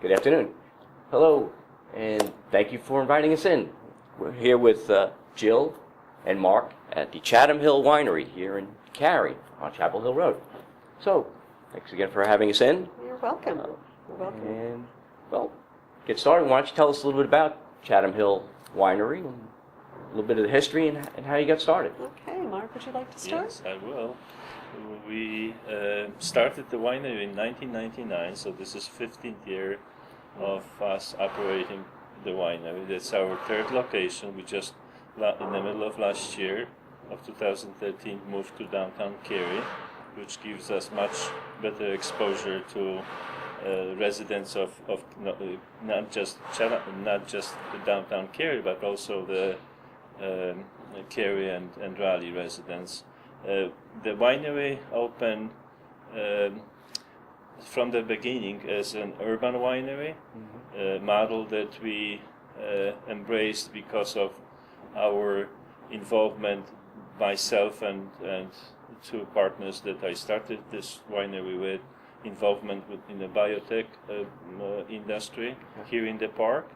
Good afternoon. Hello, and thank you for inviting us in. We're here with Jill and Mark at the Chatham Hill Winery here in Cary on Chapel Hill Road. So, thanks again for having us in. You're welcome. You're welcome. And, well, get started. Why don't you tell us a little bit about Chatham Hill Winery and a little bit of the history and how you got started. Okay, Mark, would you like to start? Yes, I will. We started the winery in 1999, so this is 15th year of us operating the winery. That's our third location. We just, in the middle of last year, of 2013, moved to downtown Cary, which gives us much better exposure to residents of not just the downtown Cary, but also the Cary and Raleigh residents. The winery opened from the beginning as an urban winery, model that we embraced because of our involvement, myself and two partners that I started this winery with, involvement in the biotech industry here in the park,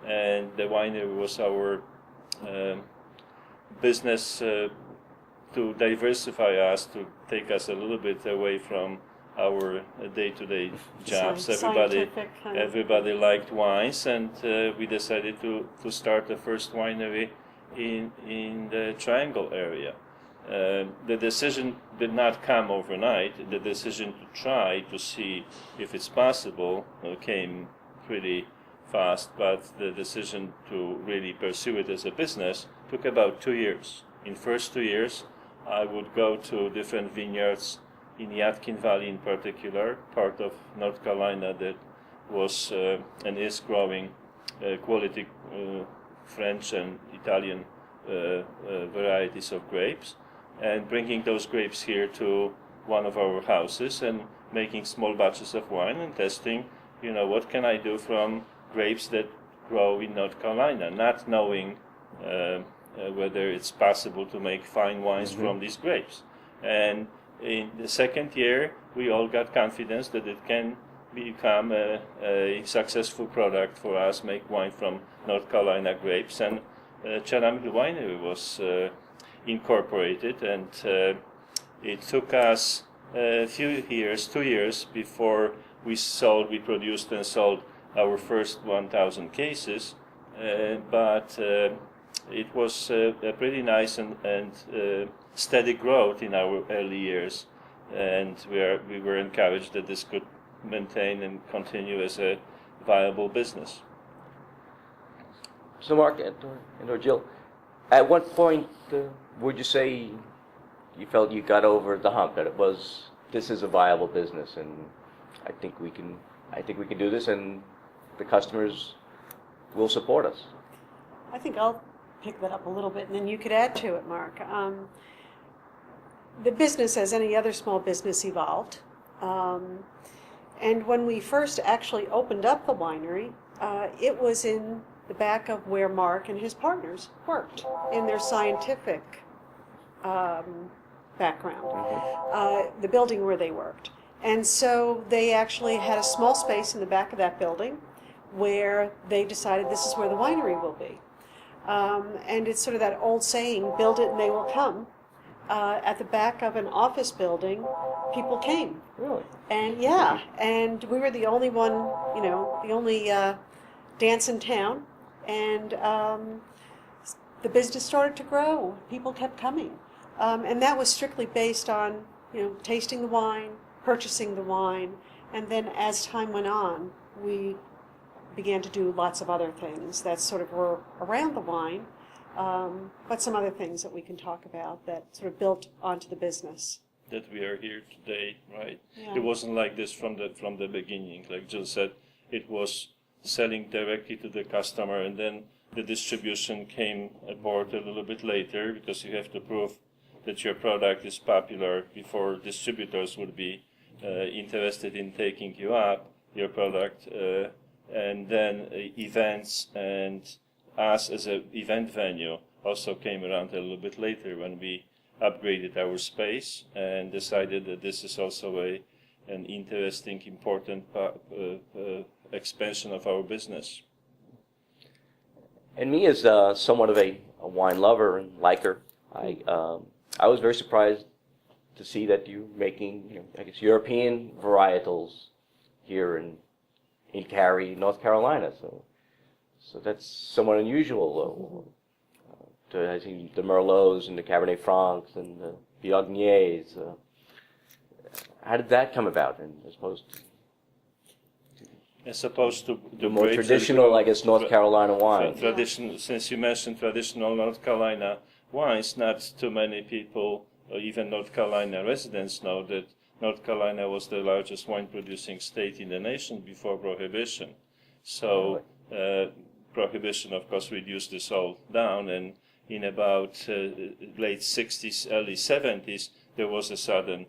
and the winery was our business to diversify us, to take us a little bit away from our day-to-day jobs. Everybody liked wines, and we decided to start the first winery in the Triangle area. The decision did not come overnight. The decision to try to see if it's possible came pretty fast, but the decision to really pursue it as a business took about 2 years. In first 2 years, I would go to different vineyards in Yadkin Valley in particular, part of North Carolina that was and is growing quality French and Italian varieties of grapes, and bringing those grapes here to one of our houses and making small batches of wine and testing, what can I do from grapes that grow in North Carolina, not knowing whether it's possible to make fine wines from these grapes. And in the second year, we all got confidence that it can become a successful product for us, make wine from North Carolina grapes. And Chatham Hill Winery was incorporated, and it took us a few years, 2 years, before we produced and sold our first 1,000 cases, but it was a pretty nice and steady growth in our early years, and we were encouraged that this could maintain and continue as a viable business. So, Mark and Jill, at what point would you say you felt you got over the hump, that this is a viable business, and I think we can do this, and the customers will support us? I think I'll pick that up a little bit, and then you could add to it, Mark. The business, as any other small business, evolved. And when we first actually opened up the winery, it was in the back of where Mark and his partners worked, in their scientific background, the building where they worked. And so they actually had a small space in the back of that building where they decided this is where the winery will be. And it's sort of that old saying, build it and they will come. At the back of an office building, people came. Really? And and we were the only one, the only dance in town. And the business started to grow. People kept coming. And that was strictly based on, tasting the wine, purchasing the wine, and then as time went on, we began to do lots of other things that sort of were around the wine, but some other things that we can talk about that sort of built onto the business. That we are here today, right? Yeah. It wasn't like this from the beginning. Like Jill said, it was selling directly to the customer, and then the distribution came aboard a little bit later, because you have to prove that your product is popular before distributors would be interested in taking your product, and then events and us as an event venue also came around a little bit later, when we upgraded our space and decided that this is also an interesting, important expansion of our business. And me, as somewhat of a wine lover and liker, I was very surprised to see that you're making, I guess, European varietals here in Cary, North Carolina. So that's somewhat unusual. I see the Merlots and the Cabernet Francs and the Viogniers. How did that come about? And as opposed to the more traditional, I guess, North Carolina wine. Since you mentioned traditional North Carolina wines, not too many people, or even North Carolina residents, know that North Carolina was the largest wine-producing state in the nation before Prohibition. So Prohibition, of course, reduced this all down, and in about late 60s, early 70s, there was a sudden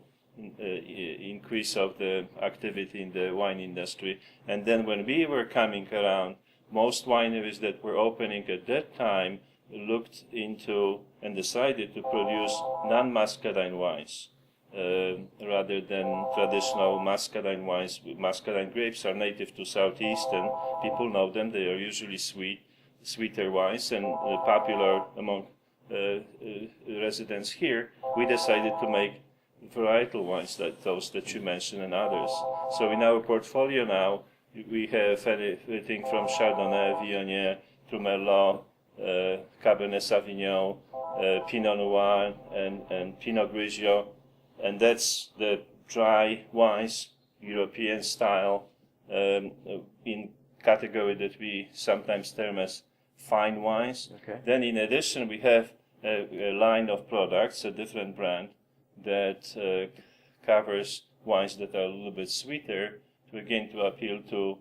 increase of the activity in the wine industry. And then when we were coming around, most wineries that were opening at that time looked into and decided to produce non-muscadine wines rather than traditional muscadine wines. Muscadine grapes are native to Southeast, and people know them. They are usually sweeter wines and popular among residents here. We decided to make varietal wines, like those that you mentioned and others. So in our portfolio now, we have everything from Chardonnay, Viognier, to Merlot, Cabernet Sauvignon, Pinot Noir, and Pinot Grigio. And that's the dry wines, European style, in category that we sometimes term as fine wines. Okay. Then in addition, we have a line of products, a different brand, that covers wines that are a little bit sweeter, to appeal to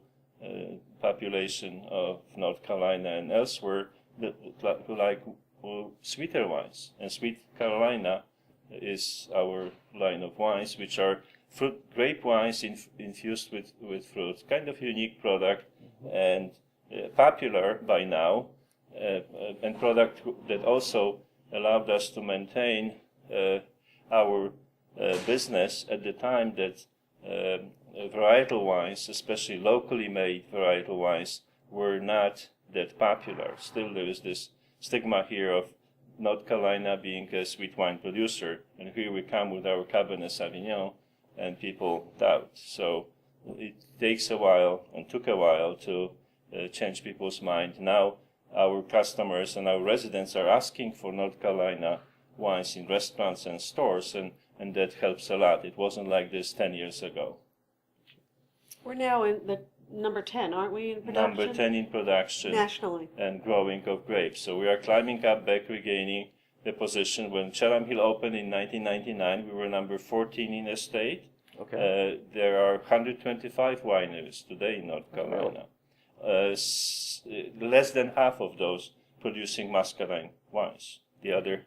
population of North Carolina and elsewhere who like sweeter wines. And Sweet Carolina is our line of wines, which are grape wines infused with fruit. Kind of unique product, and popular by now, and product that also allowed us to maintain our business at the time that varietal wines, especially locally made varietal wines, were not that popular. Still, there is this stigma here of North Carolina being a sweet wine producer, and here we come with our Cabernet Sauvignon, and people doubt. So it takes a while, and took a while, to change people's mind. Now our customers and our residents are asking for North Carolina wines in restaurants and stores, and that helps a lot. It wasn't like this 10 years ago. We're now in the number 10, aren't we, in production? Number 10 in production. Nationally. And growing of grapes. So we are climbing up back, regaining the position. When Chatham Hill opened in 1999, we were number 14 in the state. Okay. There are 125 wineries today in North Carolina. Less than half of those producing muscadine wines. The other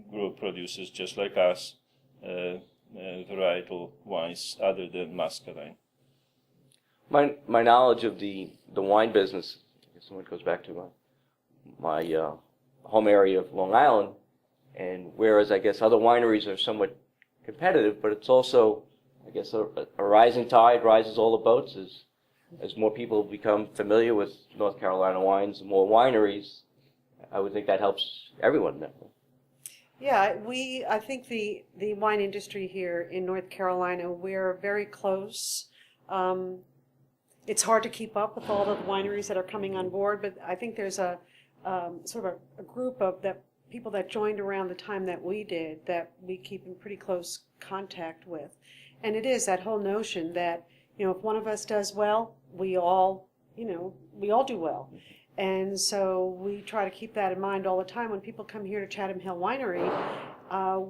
group produces, just like us, varietal wines other than muscadine. My knowledge of the wine business, I guess it goes back to my home area of Long Island, and whereas I guess other wineries are somewhat competitive, but it's also, I guess, a rising tide rises all the boats. As more people become familiar with North Carolina wines and more wineries, I would think that helps everyone. Yeah, I think the wine industry here in North Carolina, we're very close. It's hard to keep up with all the wineries that are coming on board, but I think there's a sort of a group of people that joined around the time that we did that we keep in pretty close contact with. And it is that whole notion that, if one of us does well, we all do well. And so we try to keep that in mind all the time. When people come here to Chatham Hill Winery,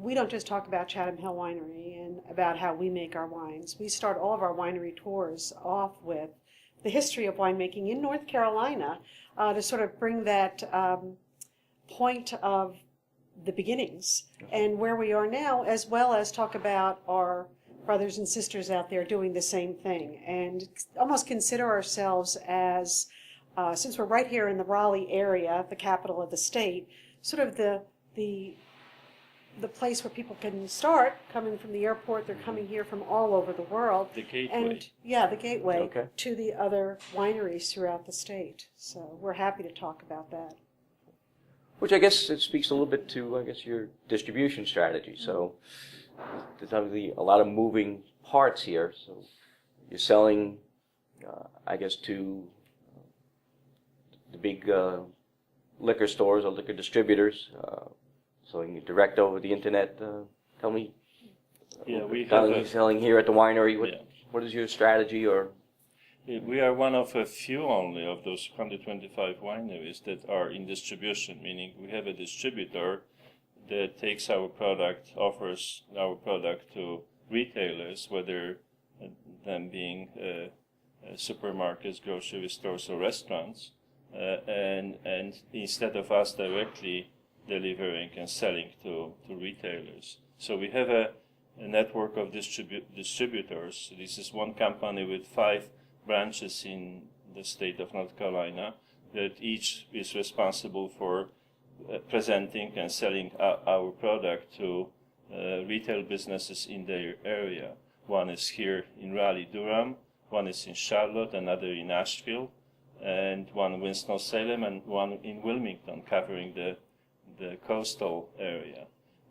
we don't just talk about Chatham Hill Winery and about how we make our wines. We start all of our winery tours off with the history of winemaking in North Carolina to sort of bring that point of the beginnings and where we are now, as well as talk about our brothers and sisters out there doing the same thing, and almost consider ourselves as, since we're right here in the Raleigh area, the capital of the state, sort of the the place where people can start coming from the airport. They're coming here from all over the world. The gateway. And yeah, the gateway Okay. to the other wineries throughout the state. So we're happy to talk about that. Which I guess it speaks a little bit to, I guess, your distribution strategy. So there's obviously a lot of moving parts here. So you're selling, I guess, to the big liquor stores or liquor distributors, selling direct over the internet. Tell me, We have selling here at the winery. Yeah. What is your strategy? Or We are one of a few only of those 125 wineries that are in distribution, meaning we have a distributor that takes our product, offers our product to retailers, whether them being supermarkets, grocery stores, or restaurants, and instead of us directly delivering and selling to retailers. So we have a network of distributors. This is one company with 5 branches in the state of North Carolina that each is responsible for presenting and selling our product to retail businesses in their area. One is here in Raleigh-Durham, one is in Charlotte, another in Asheville, and one in Winston-Salem, and one in Wilmington, covering the coastal area.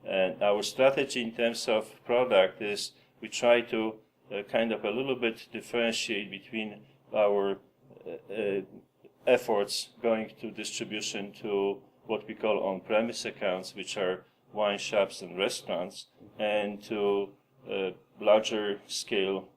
And our strategy in terms of product is we try to kind of a little bit differentiate between our efforts going to distribution to what we call on-premise accounts, which are wine shops and restaurants, and to larger scale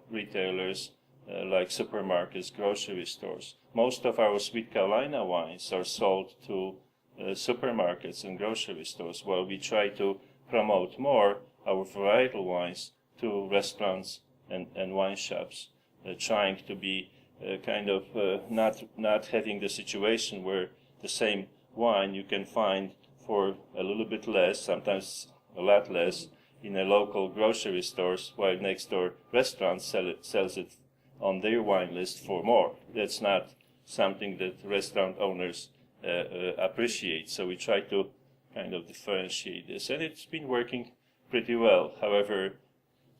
retailers like supermarkets, grocery stores. Most of our Sweet Carolina wines are sold to supermarkets and grocery stores, while we try to promote more our varietal wines to restaurants and wine shops, trying to be kind of not having the situation where the same wine you can find for a little bit less, sometimes a lot less, in a local grocery stores, while next door restaurant sells it on their wine list for more. That's not something that restaurant owners appreciate. So we try to kind of differentiate this, and it's been working pretty well. However,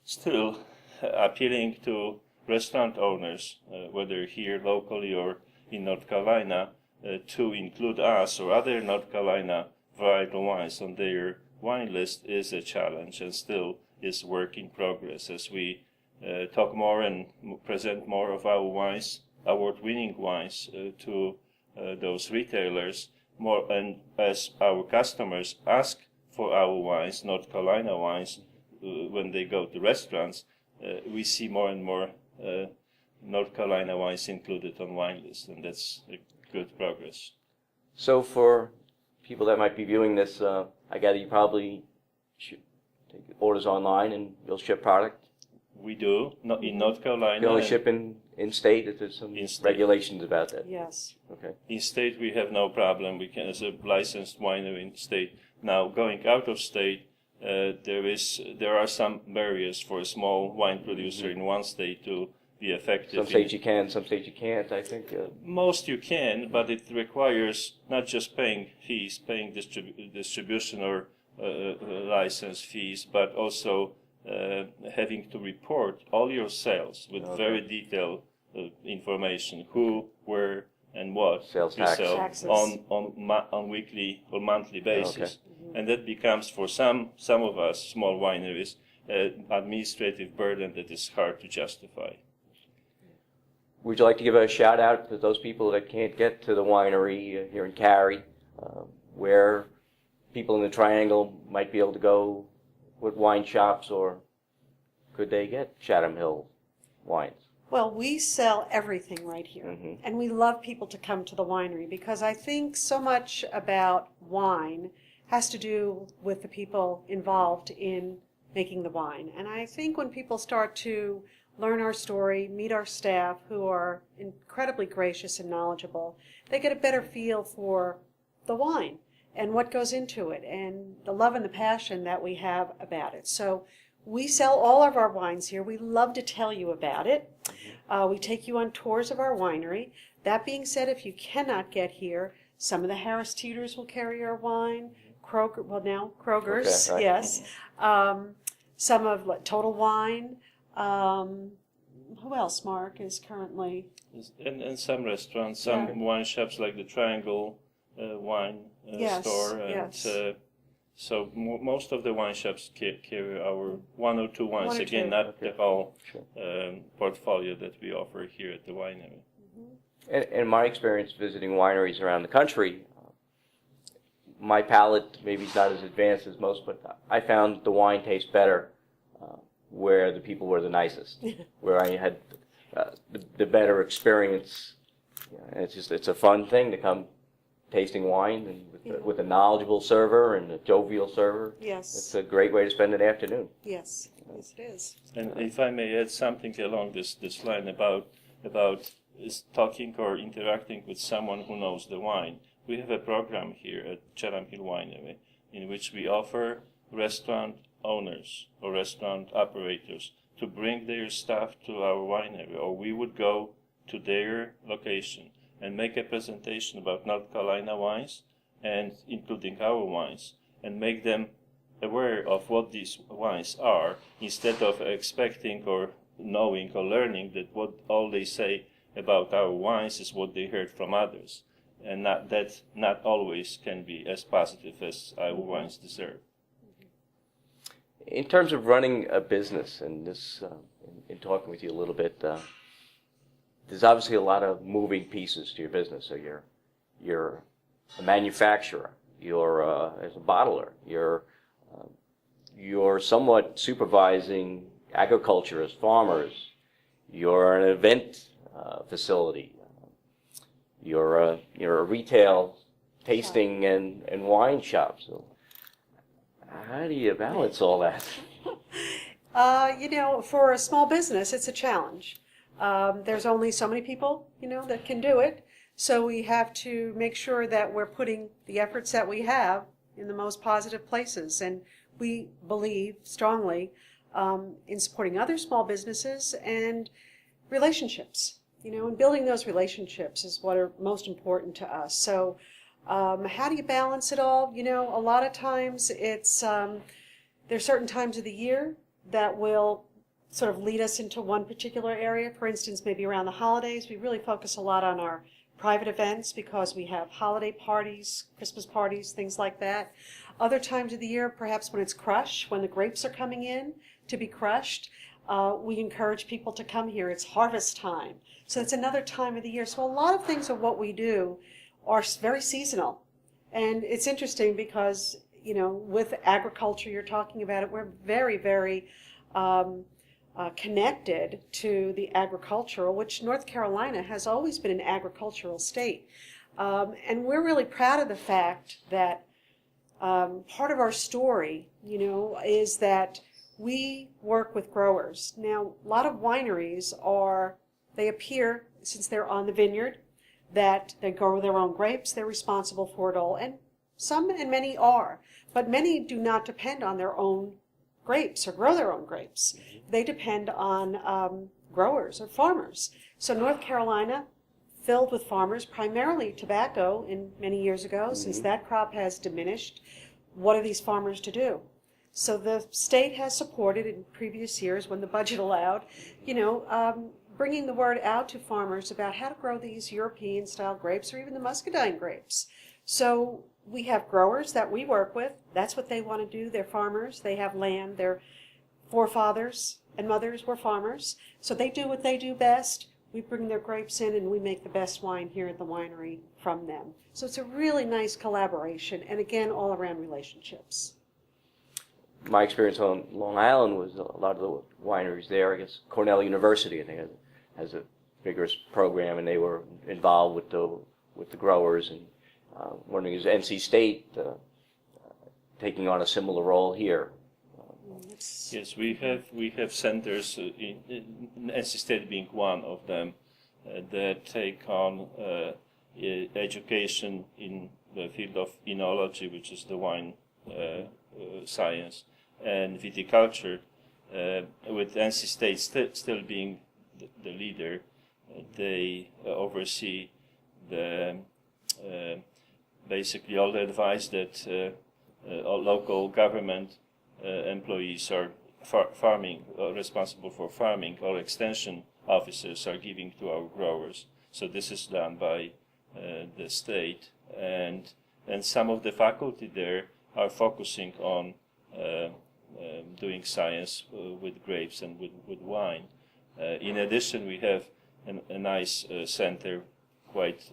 still appealing to restaurant owners, whether here locally or in North Carolina, to include us or other North Carolina varietal wines on their wine list is a challenge, and still is work in progress as we talk more and present more of our wines, award-winning wines, to those retailers more, and as our customers ask for our wines, North Carolina wines, when they go to restaurants, we see more and more North Carolina wines included on wine lists, and that's a good progress. so for people that might be viewing this, I gather you probably should take orders online and you'll ship product. We do, not in North Carolina. You only ship in state. If there's some In-state. regulations about that. Yes. Okay. In state, we have no problem. We can, as a licensed winery in state. Now, going out of state, there are some barriers for a small wine producer in one state to be effective. Some states you can, some states you can't. I think. Most you can, but it requires not just paying fees, paying distribution or license fees, but also having to report all your sales with very detailed information: who, where, and what Sales you tax. sell Taxes. on weekly or monthly basis. And that becomes, for some of us small wineries, an administrative burden that is hard to justify. Would you like to give a shout out to those people that can't get to the winery here in Cary, where people in the Triangle might be able to go with wine shops, or could they get Chatham Hill wines? Well, we sell everything right here. And we love people to come to the winery because I think so much about wine has to do with the people involved in making the wine. And I think when people start to learn our story, meet our staff who are incredibly gracious and knowledgeable, they get a better feel for the wine and what goes into it and the love and the passion that we have about it. So we sell all of our wines here. We love to tell you about it. We take you on tours of our winery. That being said, if you cannot get here, some of the Harris Teeters will carry our wine. Kroger, well now Kroger's, Okay, right. yes. Some of like, Total Wine. Who else, Mark, is currently? And some restaurants, some wine shops like the Triangle Wine Store. And, yes. So most of the wine shops carry our one or two wines. One or Again, two. not the whole Sure. portfolio that we offer here at the winery. In my experience visiting wineries around the country, my palate maybe is not as advanced as most, but I found the wine tastes better where the people were the nicest, where I had the better experience. And it's a fun thing to come tasting wine and with a knowledgeable server and a jovial server. Yes. It's a great way to spend an afternoon. Yes, yes it is. And if I may add something along this line about is talking or interacting with someone who knows the wine. We have a program here at Chatham Winery in which we offer restaurant owners or restaurant operators to bring their staff to our winery, or we would go to their location and make a presentation about North Carolina wines, and including our wines, and make them aware of what these wines are, instead of expecting or knowing or learning that what all they say about our wines is what they heard from others, and not always can be as positive as our wines deserve. In terms of running a business, and this, in talking with you a little bit, there's obviously a lot of moving pieces to your business. So you're a manufacturer, you're as a bottler, you're somewhat supervising agriculture as farmers, you're an event facility, you're a retail tasting and wine shop. So how do you balance all that? For a small business, it's a challenge. There's only so many people, that can do it. So we have to make sure that we're putting the efforts that we have in the most positive places. And we believe strongly in supporting other small businesses and relationships. And building those relationships is what are most important to us. So how do you balance it all? A lot of times it's, there's certain times of the year that will sort of lead us into one particular area. For instance, maybe around the holidays, we really focus a lot on our private events because we have holiday parties, Christmas parties, things like that. Other times of the year, perhaps when it's crush, when the grapes are coming in to be crushed, we encourage people to come here. It's harvest time. So it's another time of the year. So a lot of things of what we do are very seasonal. And it's interesting because, with agriculture, you're talking about it, we're very, very connected to the agricultural, which North Carolina has always been an agricultural state. And we're really proud of the fact that part of our story, is that we work with growers. Now, a lot of wineries they appear, since they're on the vineyard, that they grow their own grapes, they're responsible for it all, and some and many are, but many do not depend on their own grapes or grow their own grapes. They depend on growers or farmers. So North Carolina, filled with farmers, primarily tobacco many years ago, since that crop has diminished, what are these farmers to do? So the state has supported in previous years, when the budget allowed, bringing the word out to farmers about how to grow these European-style grapes or even the muscadine grapes. So we have growers that we work with. That's what they want to do. They're farmers. They have land. Their forefathers and mothers were farmers. So they do what they do best. We bring their grapes in and we make the best wine here at the winery from them. So it's a really nice collaboration, and again, all around relationships. My experience on Long Island was a lot of the wineries there. I guess Cornell University, I think, has a vigorous program, and they were involved with the growers. And wondering, is NC State taking on a similar role here? Yes, we have centers, NC State being one of them, that take on education in the field of enology, which is the wine science, and viticulture, with NC State still being the leader. They oversee basically all the advice that local government employees are farming, responsible for farming, or extension officers are giving to our growers. So this is done by the state, and some of the faculty there are focusing on doing science with grapes and with wine. In addition, we have a nice center, quite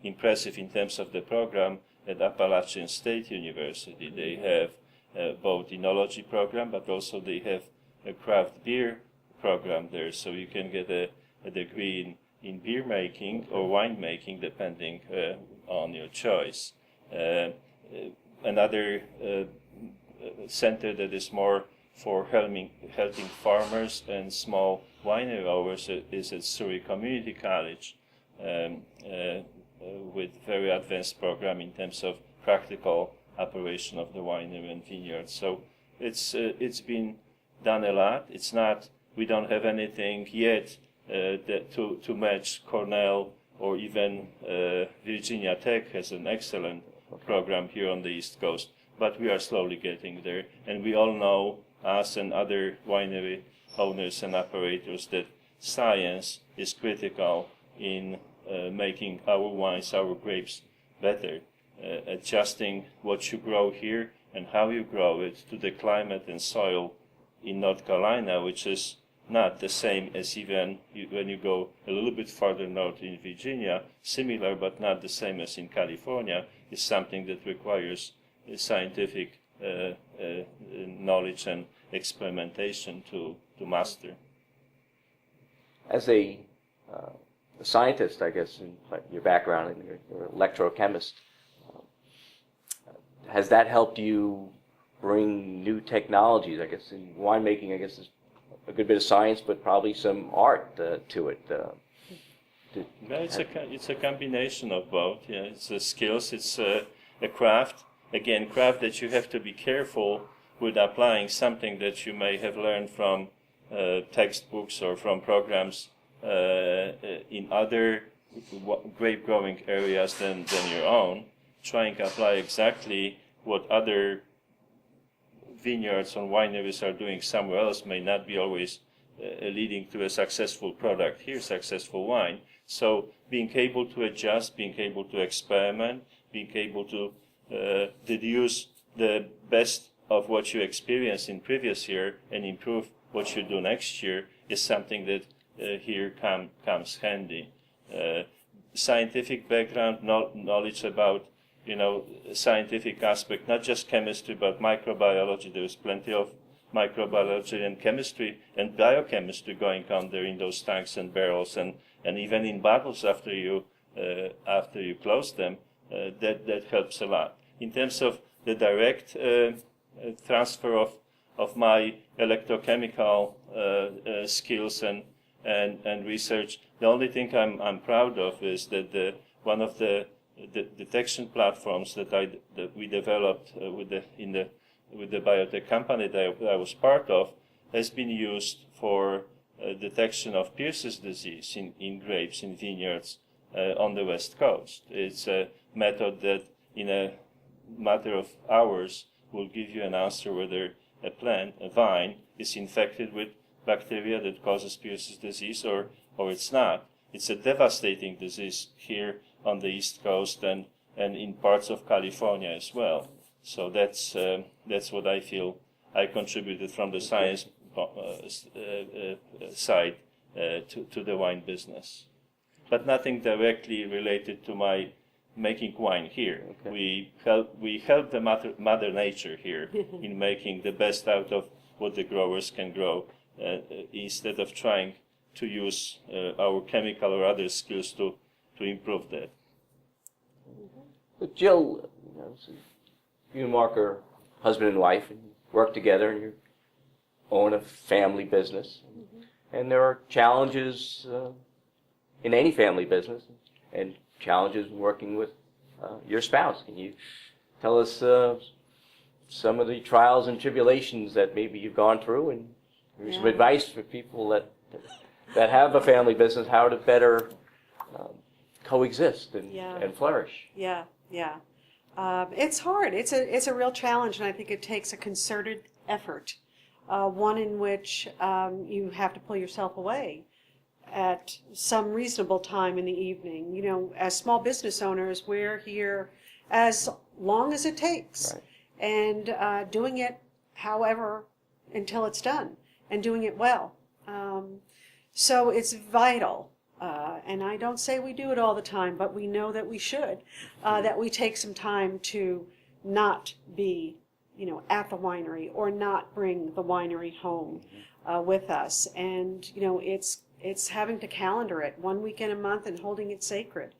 impressive in terms of the program at Appalachian State University. They have both enology program, but also they have a craft beer program there, so you can get a degree in beer making or wine making, depending on your choice. Another center that is more for helping farmers and small winery owners is at Surrey Community College, with very advanced program in terms of practical operation of the winery and vineyard. So it's been done a lot. It's not, we don't have anything yet to match Cornell or even Virginia Tech has an excellent program here on the East Coast, but we are slowly getting there. And we all know, us and other winery owners and operators, that science is critical in making our wines, our grapes better, adjusting what you grow here and how you grow it to the climate and soil in North Carolina, which is not the same as even when you go a little bit farther north in Virginia, similar but not the same as in California, is something that requires scientific knowledge and experimentation to master. As a scientist, I guess, in your background, and you're an electrochemist, has that helped you bring new technologies? I guess in winemaking, I guess there's a good bit of science, but probably some art to it. It's a combination of both. Yeah, it's skills. It's a craft. Again, craft that you have to be careful with applying something that you may have learned from textbooks or from programs in other grape growing areas than your own. Trying to apply exactly what other vineyards or wineries are doing somewhere else may not be always leading to a successful product here, successful wine. So being able to adjust, being able to experiment, being able to deduce the best of what you experienced in previous year and improve what you do next year is something that here comes handy. Scientific background, knowledge about scientific aspect, not just chemistry, but microbiology. There's plenty of microbiology and chemistry and biochemistry going on there in those tanks and barrels and even in bottles after you close them. That helps a lot. In terms of the direct transfer of my electrochemical skills and research, the only thing I'm proud of is that one of the detection platforms that we developed with the biotech company that I was part of has been used for detection of Pierce's disease in grapes, in vineyards on the West Coast. It's a method that in a matter of hours will give you an answer whether a vine, is infected with bacteria that causes Pierce's disease or it's not. It's a devastating disease here on the East Coast and in parts of California as well. So that's what I feel I contributed from the science side to the wine business, but nothing directly related to my making wine here. Okay. We help the mother nature here in making the best out of what the growers can grow, instead of trying to use our chemical or other skills to improve that. But Jill, you and Mark are husband and wife, and you work together, and you own a family business. Mm-hmm. And there are challenges in any family business, and challenges working with your spouse. Can you tell us some of the trials and tribulations that maybe you've gone through, and some advice for people that have a family business, how to better coexist and flourish? Yeah. It's hard. It's a real challenge, and I think it takes a concerted effort, one in which you have to pull yourself away at some reasonable time in the evening. You know, as small business owners, we're here as long as it takes, Right. and doing it however until it's done, and doing it well. So it's vital. And I don't say we do it all the time, but we know that we should, that we take some time to not be, you know, at the winery or not bring the winery home with us. And, you know, it's having to calendar it 1 weekend a month and holding it sacred.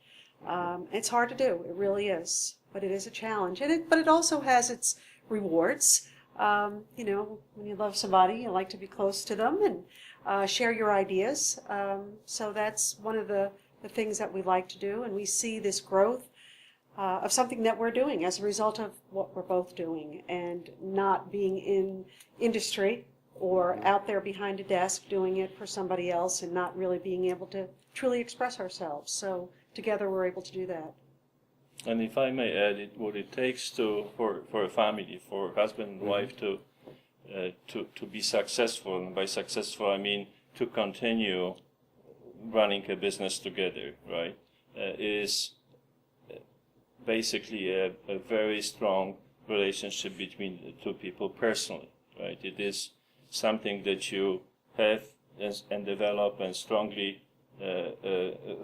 It's hard to do. It really is. But it is a challenge. But it also has its rewards. You know, when you love somebody, you like to be close to them and share your ideas. So that's one of the things that we like to do. And we see this growth of something that we're doing as a result of what we're both doing, and not being in industry or out there behind a desk doing it for somebody else and not really being able to truly express ourselves. So together we're able to do that. And if I may add, what it takes for a family, for husband and wife to be successful, and by successful I mean to continue running a business together, right, is basically a very strong relationship between the two people personally, right? It is something that you have and develop and strongly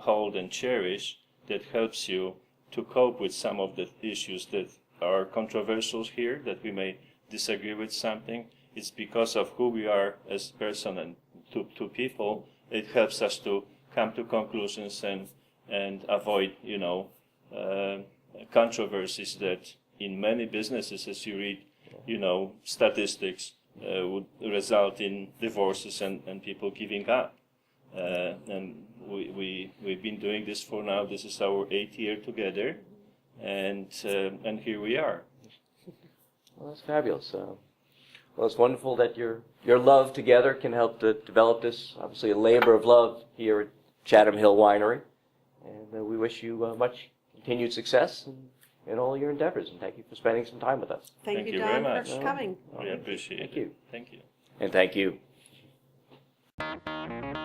hold and cherish, that helps you to cope with some of the issues that are controversial here, that we may disagree with something. It's because of who we are as person and to people. It helps us to come to conclusions and avoid, you know, controversies that in many businesses, as you read, you know, statistics would result in divorces and people giving up. And we've been doing this for now. This is our 8th year together, and here we are. Well, that's fabulous. Well, it's wonderful that your love together can help to develop this, obviously a labor of love here at Chatham Hill Winery. And we wish you much continued success in all your endeavors. And thank you for spending some time with us. Thank you, very Don, much. for coming. We appreciate it. Thank you. Thank you. And thank you.